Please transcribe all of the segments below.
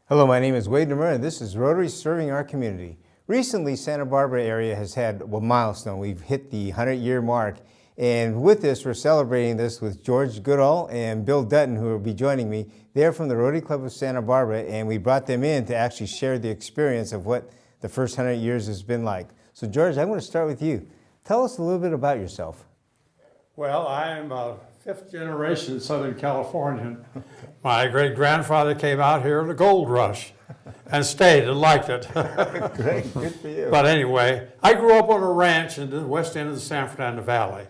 Hello, my name is Wade Nemur, and this is Rotary serving our community. Recently, Santa Barbara area has had a milestone. We've hit the 100-year mark, and with this, we're celebrating this with George Goodall and Bill Dutton, who will be joining me. They're from the Rotary Club of Santa Barbara, and we brought them in to actually share the experience of what the first 100 years has been like. So, George, I'm going to start with you. Tell us a little bit about yourself. Well, I'm a fifth-generation Southern Californian. My great-grandfather came out here in the gold rush and stayed and liked it. Great, good for you. But anyway, I grew up on a ranch in the west end of the San Fernando Valley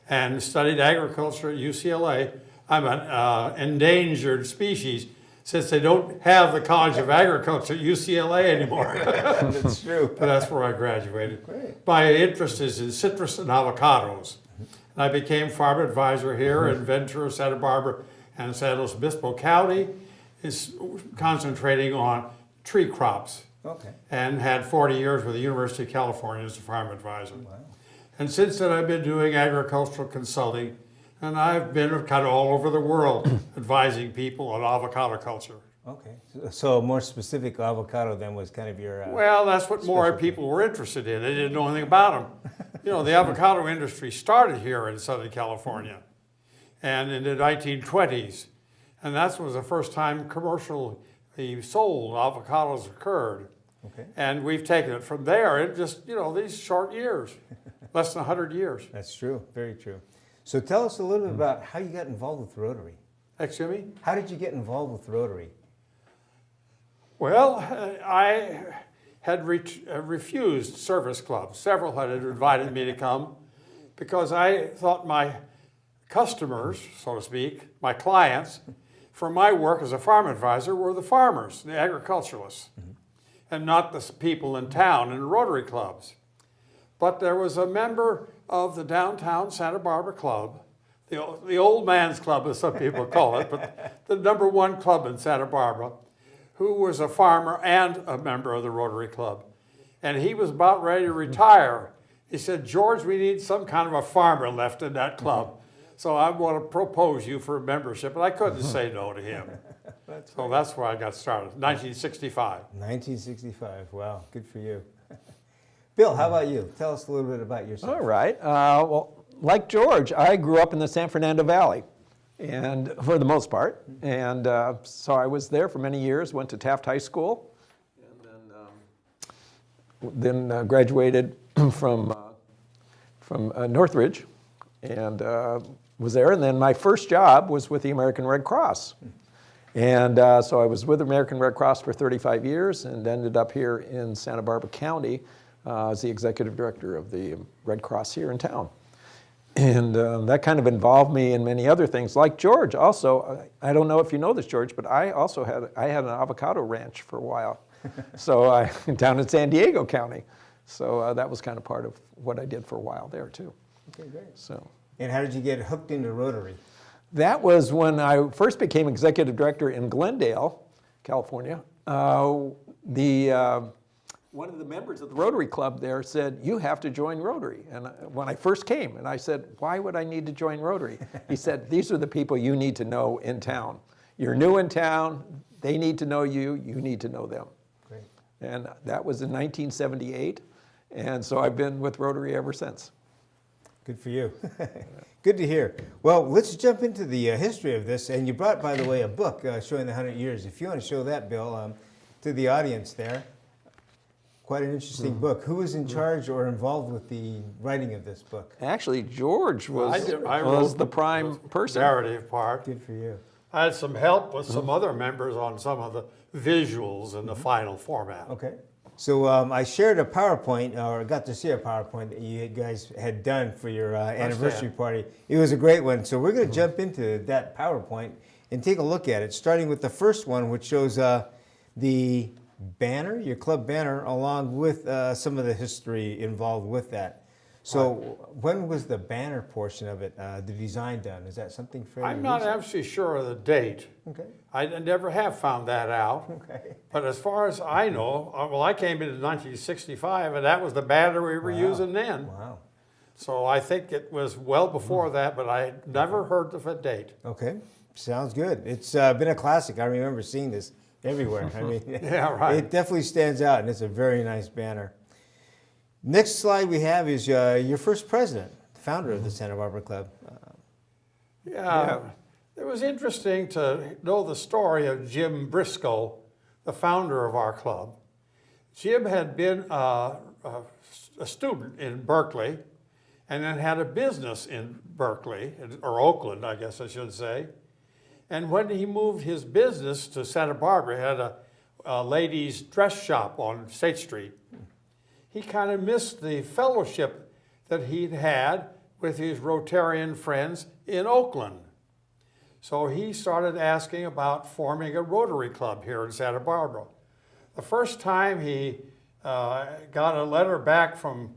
and studied agriculture at UCLA. I'm an endangered species since they don't have the College of Agriculture at UCLA anymore. That's true. But that's where I graduated. Great. My interest is in citrus and avocados. And I became farm advisor here in Ventura, Santa Barbara, and San Luis Obispo County, is concentrating on tree crops. Okay. And had 40 years with the University of California as a farm advisor. Wow. And since then I've been doing agricultural consulting, and I've been kind of all over the world advising people on avocado culture. Okay. So a more specific avocado then was kind of your... Well, that's what more people were interested in. They didn't know anything about them. You know, the avocado industry started here in Southern California and in the 1920s. And that was the first time commercially sold avocados occurred. Okay. And we've taken it from there in just, you know, these short years, less than 100 years. That's true, very true. So tell us a little bit about how you got involved with Rotary. Excuse me? How did you get involved with Rotary? Well, I had refused service clubs. Several had invited me to come because I thought my customers, so to speak, my clients, for my work as a farm advisor were the farmers, the agriculturalists, and not the people in town in the Rotary clubs. But there was a member of the downtown Santa Barbara club, the old man's club as some people call it, but the #1 club in Santa Barbara, who was a farmer and a member of the Rotary Club. And he was about ready to retire. He said, George, we need some kind of a farmer left in that club. So I want to propose you for membership. And I couldn't say no to him. So that's where I got started, 1965. 1965, wow, good for you. Bill, how about you? Tell us a little bit about yourself. All right. Well, like George, I grew up in the San Fernando Valley, and for the most part, and so I was there for many years. Went to Taft High School, and then graduated from Northridge, and was there. And then my first job was with the American Red Cross, and so I was with the American Red Cross for 35 years, and ended up here in Santa Barbara County as the executive director of the Red Cross here in town. And that kind of involved me in many other things. Like George also, I don't know if you know this, George, but I also had an avocado ranch for a while. So down in San Diego County. So that was kind of part of what I did for a while there too. Okay, great. So. And how did you get hooked into Rotary? That was when I first became executive director in Glendale, California. One of the members of the Rotary Club there said, you have to join Rotary. And when I first came, and I said, why would I need to join Rotary? He said, these are the people you need to know in town. You're new in town, they need to know you, you need to know them. Great. And that was in 1978, and so I've been with Rotary ever since. Good for you. Good to hear. Well, let's jump into the history of this. And you brought, by the way, a book showing the 100 years. If you want to show that, Bill, to the audience there. Quite an interesting book. Who was in charge or involved with the writing of this book? Actually, George was wrote the prime person. Narrative part. Good for you. I had some help with some other members on some of the visuals and the final format. Okay. So I shared a PowerPoint, or got to see a PowerPoint that you guys had done for your anniversary party. It was a great one. So we're going to jump into that PowerPoint and take a look at it, starting with the first one, which shows the banner, your club banner, along with some of the history involved with that. So when was the banner portion of it, the design done? Is that something fairly I'm not recent? actually sure of the date. Okay. I never have found that out. Okay. But as far as I know, well, I came in 1965, and that was the banner we were using then. Wow. So I think it was well before that, but I never heard of a date. Okay. Sounds good. It's been a classic. I remember seeing this everywhere. I mean, Yeah, right. it definitely stands out, and it's a very nice banner. Next slide we have is your first president, the founder of the Santa Barbara Club. Yeah, it was interesting to know the story of Jim Briscoe, the founder of our club. Jim had been a student in Berkeley and then had a business in Berkeley, or Oakland, I guess I should say. And when he moved his business to Santa Barbara, he had a ladies' dress shop on State Street. He kind of missed the fellowship that he'd had with his Rotarian friends in Oakland. So he started asking about forming a Rotary Club here in Santa Barbara. The first time he got a letter back from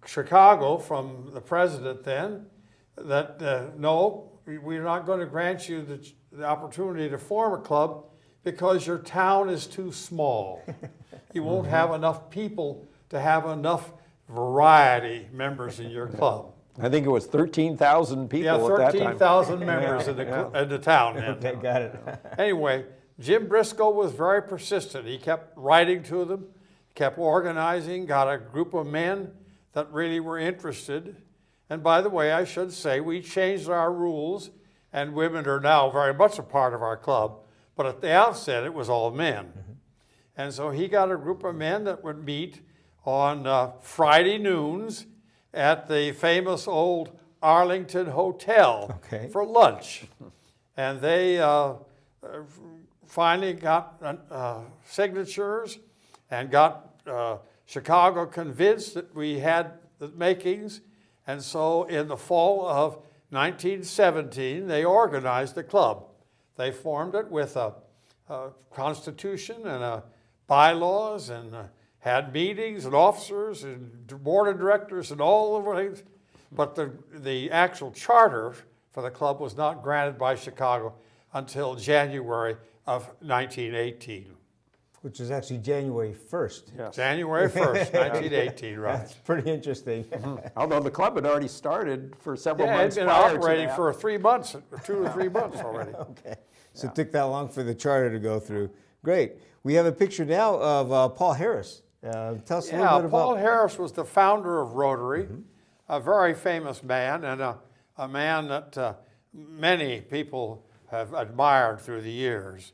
Chicago, from the president then, that no, we're not going to grant you the opportunity to form a club because your town is too small. You won't have enough people to have enough variety members in your club. I think it was 13,000 people at that time. 13,000 members in the town then. Okay, got it. Anyway, Jim Briscoe was very persistent. He kept writing to them, kept organizing, got a group of men that really were interested. And by the way, I should say, we changed our rules, and women are now very much a part of our club. But at the outset, it was all men. Mm-hmm. And so he got a group of men that would meet on Friday noons at the famous old Arlington Hotel for lunch. And they finally got signatures and got Chicago convinced that we had the makings. And so in the fall of 1917, they organized the club. They formed it with a constitution and bylaws and had meetings and officers and board of directors and all the things. But the actual charter for the club was not granted by Chicago until January of 1918. Which is actually January 1st. Yes. January 1st, 1918, right. That's pretty interesting. Although the club had already started for several months prior to that. It had been operating for 3 months, 2 or 3 months already. Okay. So it took that long for the charter to go through. Great. We have a picture now of Paul Harris. Tell us a little bit about... Paul Harris was the founder of Rotary, a very famous man, and a man that many people have admired through the years.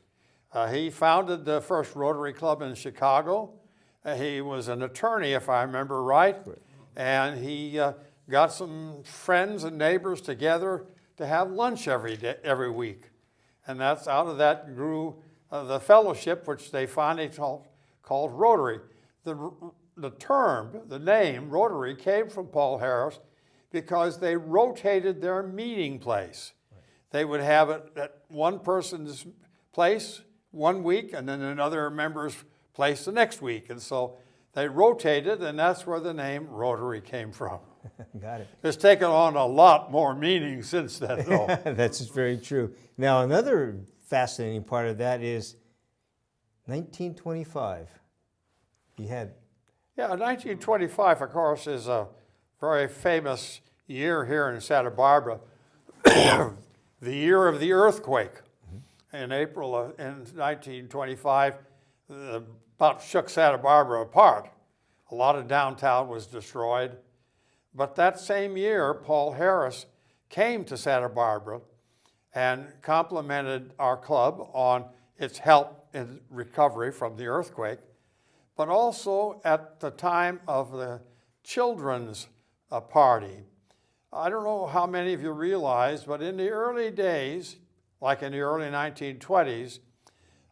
He founded the first Rotary Club in Chicago. He was an attorney, if I remember right, and he got some friends and neighbors together to have lunch every week. And that's out of that grew the fellowship, which they finally called Rotary. The term, the name Rotary came from Paul Harris because they rotated their meeting place. They would have it at one person's place 1 week and then another member's place the next week. And so they rotated, and that's where the name Rotary came from. Got it. It's taken on a lot more meaning since then, though. That's very true. Now, another fascinating part of that is 1925. You had... Yeah, 1925, of course, is a very famous year here in Santa Barbara. The year of the earthquake. In April in 1925, about shook Santa Barbara apart. A lot of downtown was destroyed. But that same year, Paul Harris came to Santa Barbara and complimented our club on its help in recovery from the earthquake, but also at the time of the children's party. I don't know how many of you realize, but in the early days, like in the early 1920s,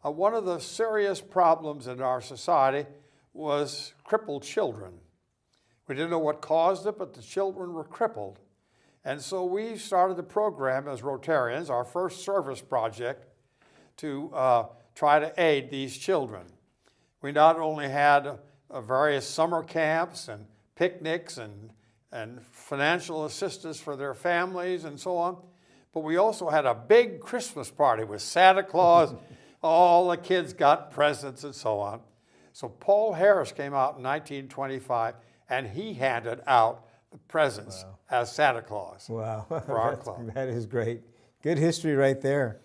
one of the serious problems in our society was crippled children. We didn't know what caused it, but the children were crippled. And so we started the program as Rotarians, our first service project, to try to aid these children. We not only had various summer camps and picnics and financial assistance for their families and so on, but we also had a big Christmas party with Santa Claus. All the kids got presents and so on. So Paul Harris came out in 1925, and he handed out the presents as Santa Claus for our club. That is great. Good history right there.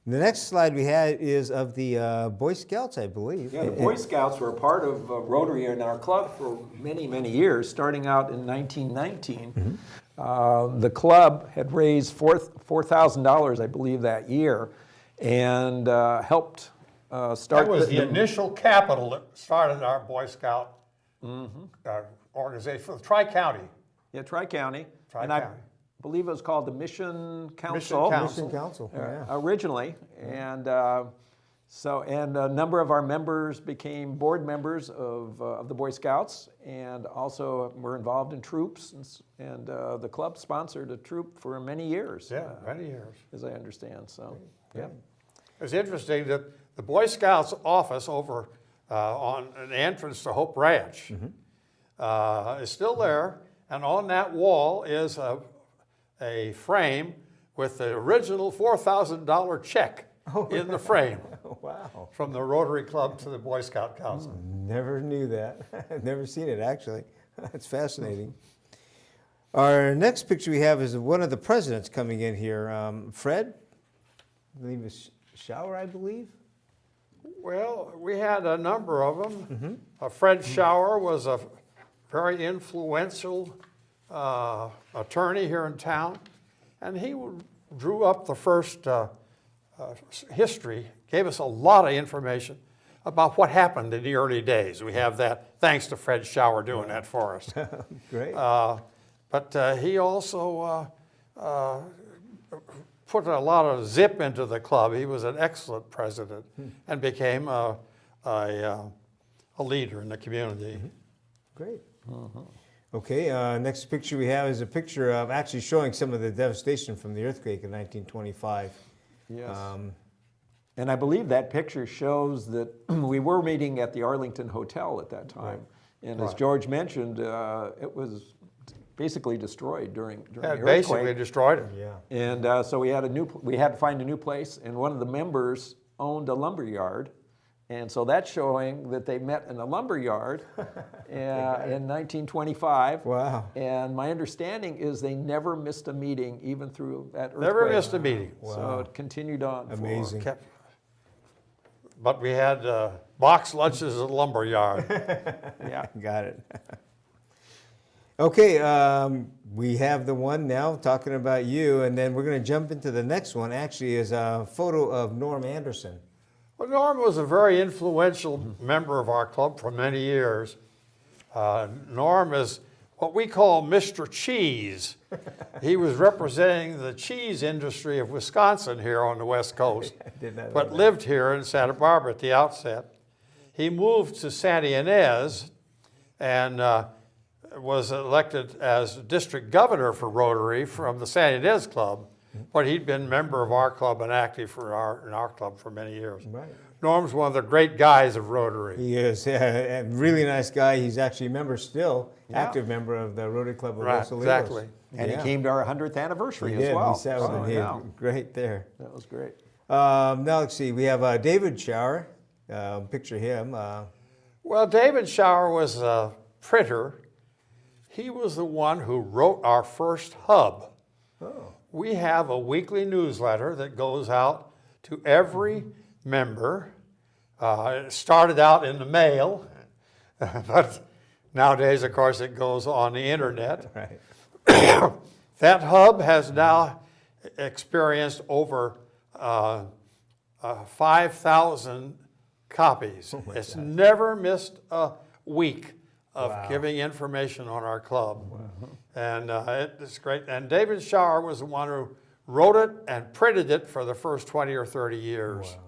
The next slide we had is of the Boy Scouts, I believe. Yeah, the Boy Scouts were a part of Rotary in our club for many, many years, starting out in 1919. The club had raised $4,000, I believe, that year, and helped start. That was the initial capital that started our Boy Scout organization for Tri-County. Yeah, Tri-County. And Tri-County. I believe it was called the Mission Council. Mission Council. Yeah. Originally, and and a number of our members became board members of the Boy Scouts, and also were involved in troops, and the club sponsored a troop for many years. Yeah, many years. as I understand. So, yeah. It's interesting that the Boy Scouts office over on an entrance to Hope Ranch is still there, and on that wall is a frame with the original $4,000 check in the frame. Wow. From the Rotary Club to the Boy Scout Council. Never knew that. I've never seen it, actually. That's fascinating. Our next picture we have is one of the presidents coming in here. Fred, I believe it's Shower, I believe. Well, we had a number of them. Fred Shower was a very influential attorney here in town, and he drew up the first history, gave us a lot of information about what happened in the early days. We have that thanks to Fred Shower doing that for us. Great. But he also put a lot of zip into the club. He was an excellent president and became a leader in the community. Great. Okay, next picture we have is a picture of actually showing some of the devastation from the earthquake in 1925. Yes. And I believe that picture shows that we were meeting at the Arlington Hotel at that time. Right. And as George mentioned, it was basically destroyed during the earthquake. Basically destroyed it. Yeah. And so we had to find a new place, and one of the members owned a lumber yard. And so that's showing that they met in a lumber yard in 1925. Wow. And my understanding is they never missed a meeting, even through that earthquake. Never missed a meeting. So it continued on. Amazing. But we had box lunches at the lumber yard. Yeah. Got it. Okay, we have the one now talking about you, and then we're going to jump into the next one. Actually, is a photo of Norm Anderson. Well, Norm was a very influential member of our club for many years. Norm is what we call Mr. Cheese. He was representing the cheese industry of Wisconsin here on the West Coast, but lived here in Santa Barbara at the outset. He moved to Santa Ynez and was elected as district governor for Rotary from the Santa Ynez Club, but he'd been a member of our club and active in our club for many years. Right. Norm's one of the great guys of Rotary. He is, yeah, a really nice guy. He's actually a member still, active member of the Rotary Club of Los Olivos. Exactly. And he came to our 100th anniversary He as well. He sat with him. Great there. That was great. Now let's see. We have David Shower. Picture him. Well, David Shower was a printer. He was the one who wrote our first hub. Oh. We have a weekly newsletter that goes out to every member. It started out in the mail, but nowadays, of course, it goes on the internet. Right. That hub has now experienced over 5,000 copies. It's never missed a week of giving information on our club. And it's great. And David Shower was the one who wrote it and printed it for the first 20 or 30 years. Wow.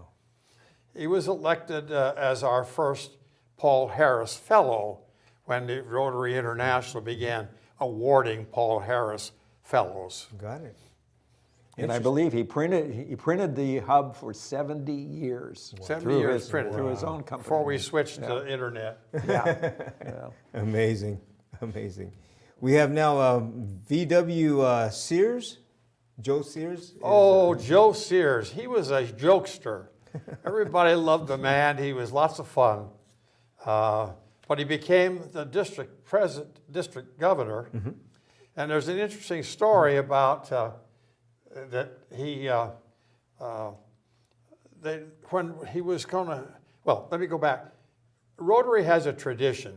He was elected as our first Paul Harris Fellow when the Rotary International began awarding Paul Harris Fellows. Got it. And I believe he printed the hub for 70 years. 70 years printed. Through his own company. Before we switched to internet. Yeah. Amazing. Amazing. We have now VW Sears. Joe Sears. Oh, Joe Sears. He was a jokester. Everybody loved the man. He was lots of fun. But he became the district governor. And there's an interesting story about that he when he was going to, well, let me go back. Rotary has a tradition.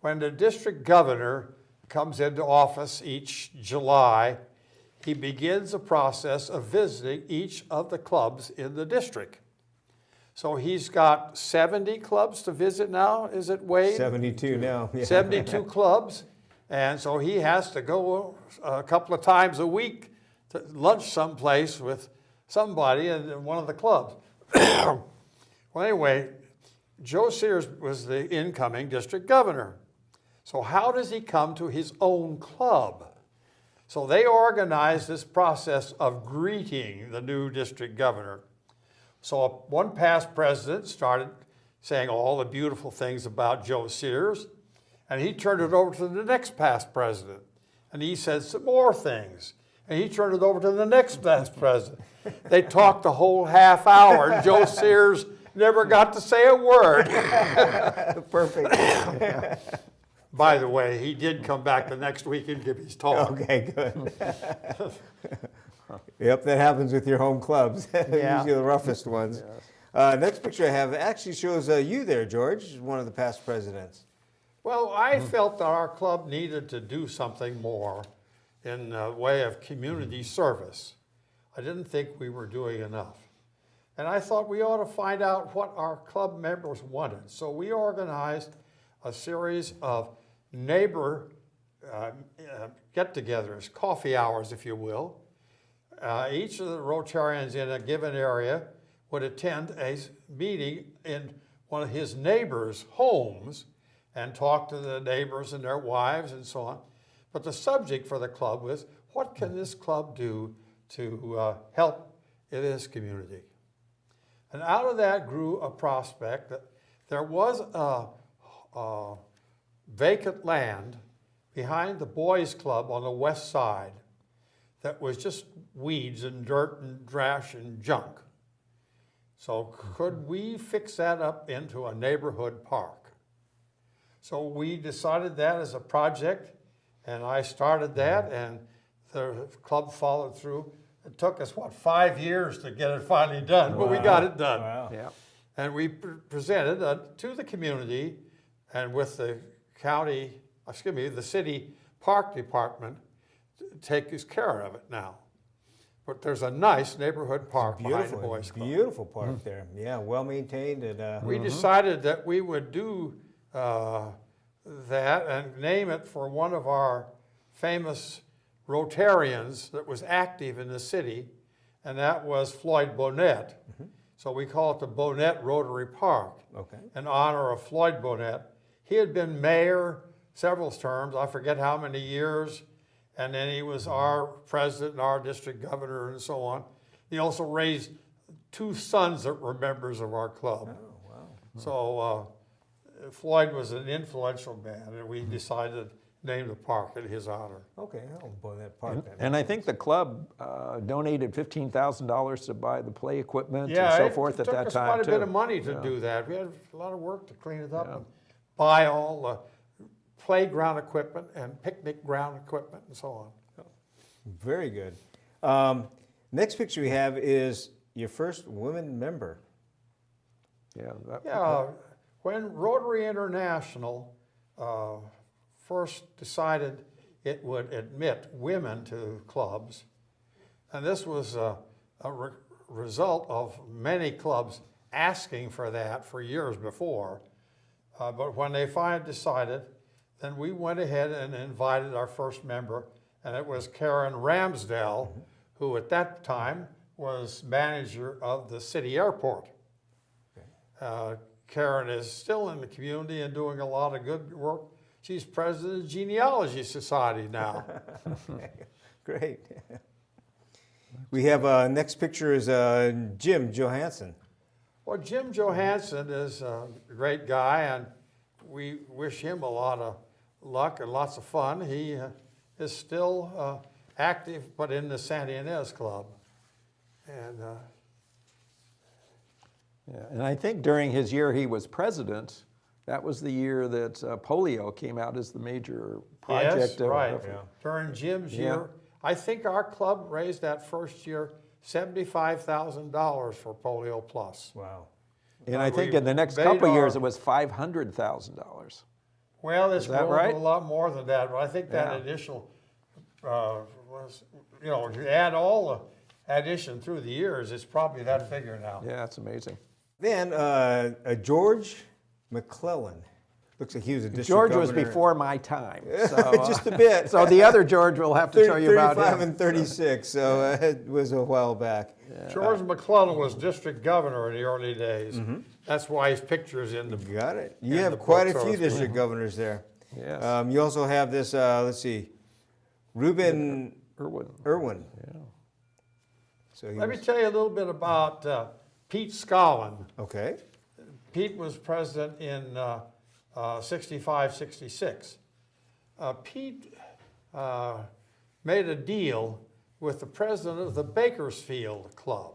When the district governor comes into office each July, he begins a process of visiting each of the clubs in the district. So he's got 70 clubs to visit now, is it, Wade? 72 now. Yeah. 72 clubs. And so he has to go a couple of times a week to lunch someplace with somebody in one of the clubs. Well, anyway, Joe Sears was the incoming district governor. So how does he come to his own club? So they organized this process of greeting the new district governor. So one past president started saying all the beautiful things about Joe Sears, and he turned it over to the next past president, and he said some more things, and he turned it over to the next past president. They talked the whole half hour, and Joe Sears never got to say a word. Perfect. By the way, he did come back the next week and give his talk. Okay, good. Yep, that happens with your home clubs. Yeah. Usually the roughest ones. Next picture I have actually shows you there, George, one of the past presidents. Well, I felt that our club needed to do something more in the way of community service. I didn't think we were doing enough. And I thought we ought to find out what our club members wanted. So we organized a series of neighbor get-togethers, coffee hours, if you will. Each of the Rotarians in a given area would attend a meeting in one of his neighbors' homes and talk to the neighbors and their wives and so on. But the subject for the club was, what can this club do to help in this community? And out of that grew a prospect that there was a vacant land behind the boys' club on the west side that was just weeds and dirt and trash and junk. So could we fix that up into a neighborhood park? So we decided that as a project, and I started that, and the club followed through. It took us, 5 years to get it finally done, but we got it done. Wow. Yeah. And we presented to the community, and with the the city park department takes care of it now. But there's a nice neighborhood park behind the boys' club. Beautiful park there. Yeah, well maintained. And We decided that we would do that and name it for one of our famous Rotarians that was active in the city, and that was Floyd Bonnet. So we call it the Bonnet Rotary Park, okay. in honor of Floyd Bonnet. He had been mayor several terms, I forget how many years, and then he was our president and our district governor and so on. He also raised 2 sons that were members of our club. Oh, wow. So Floyd was an influential man, and we decided to name the park in his honor. Okay, oh, boy, that park. And I think the club donated $15,000 to buy the play equipment and Yeah, so it forth at took that us time quite a too. bit of money to do that. We had a lot of work to clean it up and buy all the playground equipment and picnic ground equipment and so on. Very good. Next picture we have is your first women member. Yeah. Yeah, when Rotary International first decided it would admit women to clubs, and this was a result of many clubs asking for that for years before, but when they finally decided, then we went ahead and invited our first member, and it was Karen Ramsdell, who at that time was manager of the city airport. Karen is still in the community and doing a lot of good work. She's president of the Genealogy Society now. Great. We have next picture is Jim Johansson. Well, Jim Johansson is a great guy, and we wish him a lot of luck and lots of fun. He is still active, but in the Santa Ynez Club. And Yeah, and I think during his year he was president, that was the year that polio came out as the major project. yes, right. Yeah. During Jim's year, I think our club raised that first year $75,000 for Polio Plus. Wow. And I think we in the next made couple of years, our- it was $500,000. Well, it's Is that grown right? to a lot more than that, but I think that Yeah. initial was, you know, if you add all the addition through the years, it's probably that figure now. Yeah, it's amazing. Then George McClellan. Looks like he was a district George was governor. before my time. So, Just a bit. so the other George will have to tell you about 35 him. and 36, so it was a while back. George McClellan was district governor in the early days. That's why his picture is in the. Got it. You In the have book, quite a so to few speak. district governors there. Yes. You also have this, let's see, Reuben Irwin. Yeah. So he Let me was- tell you a little bit about Pete Scollin. Okay. Pete was president in 65, 66. Pete made a deal with the president of the Bakersfield Club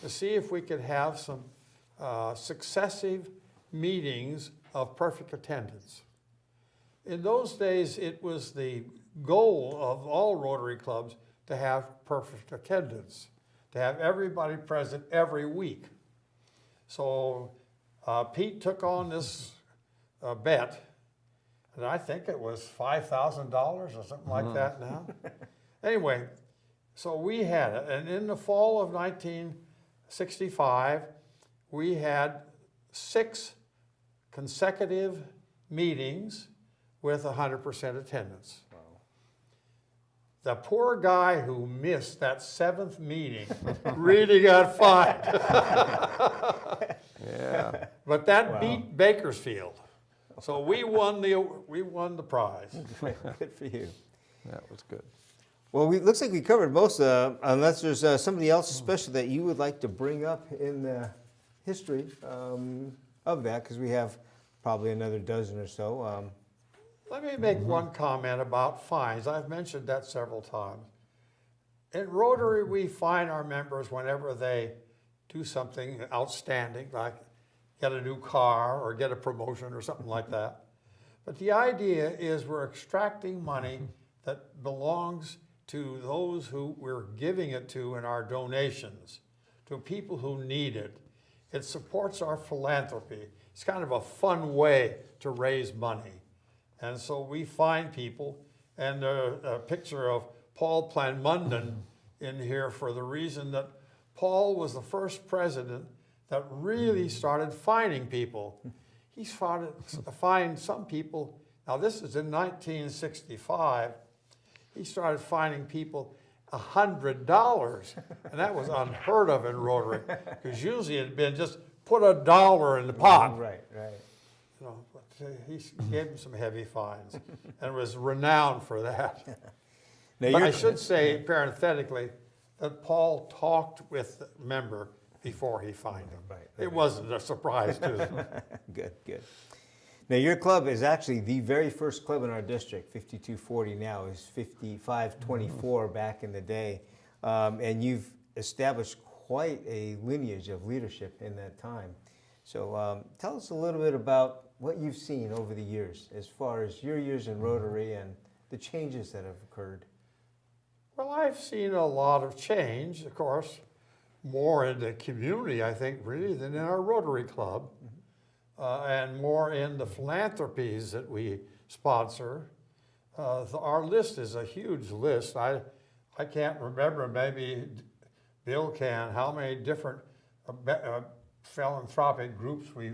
to see if we could have some successive meetings of perfect attendance. In those days, it was the goal of all Rotary clubs to have perfect attendance, to have everybody present every week. So Pete took on this bet, and I think it was $5,000 or something like that now. Anyway, so we had it, and in the fall of 1965, we had 6 consecutive meetings with 100% attendance. The poor guy who missed that 7th meeting really got fined. Yeah. But that beat Bakersfield. So we won the prize. Good for you. That was good. Well, looks like we covered most, unless there's somebody else special that you would like to bring up in the history of that, because we have probably another dozen or so. Let me make one comment about fines. I've mentioned that several times. In Rotary, we fine our members whenever they do something outstanding, like get a new car or get a promotion or something like that. But the idea is we're extracting money that belongs to those who we're giving it to in our donations, to people who need it. It supports our philanthropy. It's kind of a fun way to raise money. And so we find people, and a picture of Paul Planmunden in here for the reason that Paul was the first president that really started fining people. He started to find some people, now this is in 1965, he started fining people $100, and that was unheard of in Rotary, because usually it had been just put $1 in the pot. Right. You know, but he gave him some heavy fines and was renowned for that. Now But I you're- should say parenthetically that Paul talked with the member before he fined him. Right. It wasn't a surprise to him. Good. Now your club is actually the very first club in our district. 5240 now is 5524 back in the day, and you've established quite a lineage of leadership in that time. So tell us a little bit about what you've seen over the years, as far as your years in Rotary and the changes that have occurred. Well, I've seen a lot of change, of course, more in the community, I think, really, than in our Rotary Club, and more in the philanthropies that we sponsor. Our list is a huge list. I can't remember, maybe Bill can, how many different philanthropic groups we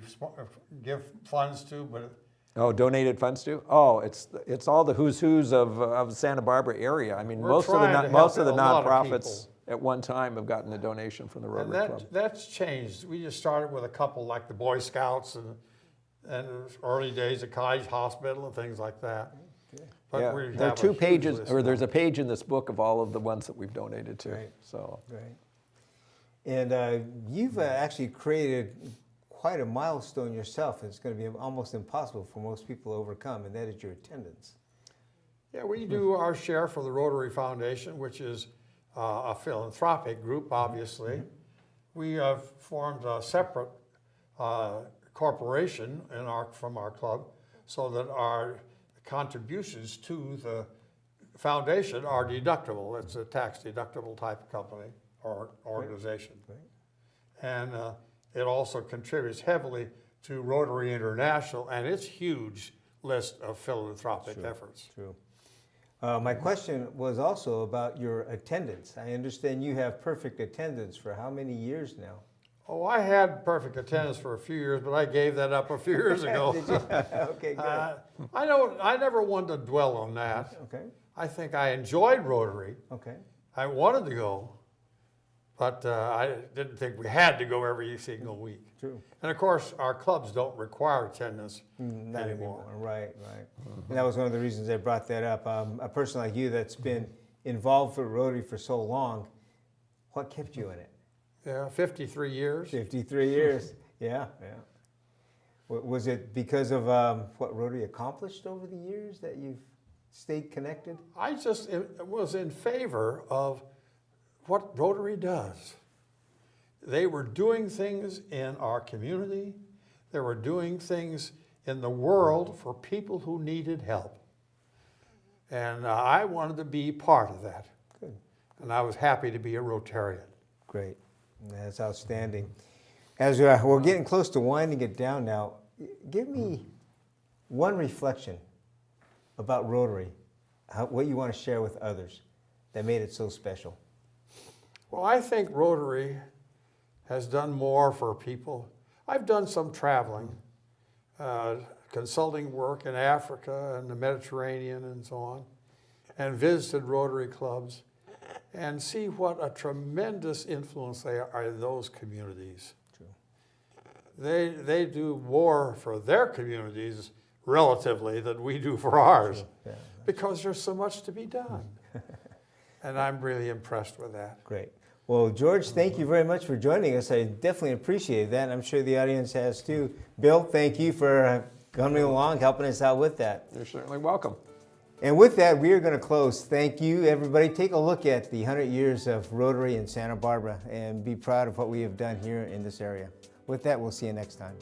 give funds to, but Oh, donated funds to? Oh, it's all the who's of the Santa Barbara area. I mean, We're most of trying to the help a lot of nonprofits at one time have gotten a donation from the and Rotary Club. that's changed. We just started with a couple like the Boy Scouts and early days of College Hospital and things like that. But Yeah, we there are have a 2 huge pages, list or now. there's a page in this book of all of the ones that we've donated to. Right. So Right. And you've actually created quite a milestone yourself. It's going to be almost impossible for most people to overcome, and that is your attendance. Yeah, we do our share for the Rotary Foundation, which is a philanthropic group, obviously. We have formed a separate corporation from our club so that our contributions to the foundation are deductible. It's a tax deductible type of company. organization. Great. And it also contributes heavily to Rotary International and its huge list of philanthropic efforts. True. My question was also about your attendance. I understand you have perfect attendance for how many years now? Oh, I had perfect attendance for a few years, but I gave that up a few years ago. Did you? Okay, good. I never wanted to dwell on that. Okay, I think I enjoyed Rotary. okay. I wanted to go, but I didn't think we had to go every single week. True. And of course, our clubs don't require attendance Not anymore. Right, right. And that was one of the reasons I brought that up. A person like you that's been involved for Rotary for so long, what kept you in it? Yeah, 53 years. 53 years. Yeah, yeah. Was it because of what Rotary accomplished over the years that you've stayed connected? I just was in favor of what Rotary does. They were doing things in our community. They were doing things in the world for people who needed help. And I wanted to be part of that. Good. And I was happy to be a Rotarian. Great. That's outstanding. As we're getting close to winding it down now, give me one reflection about Rotary, what you want to share with others that made it so special. Well, I think Rotary has done more for people. I've done some traveling, consulting work in Africa and the Mediterranean and so on, and visited Rotary clubs and see what a tremendous influence they are in those communities. True. They do more for their communities relatively than we do for ours Yeah. because there's so much to be done. And I'm really impressed with that. Great. Well, George, thank you very much for joining us. I definitely appreciate that. I'm sure the audience has too. Bill, thank you for coming along, helping us out with that. You're certainly welcome. And with that, we are going to close. Thank you, everybody. Take a look at the 100 years of Rotary in Santa Barbara and be proud of what we have done here in this area. With that, we'll see you next time.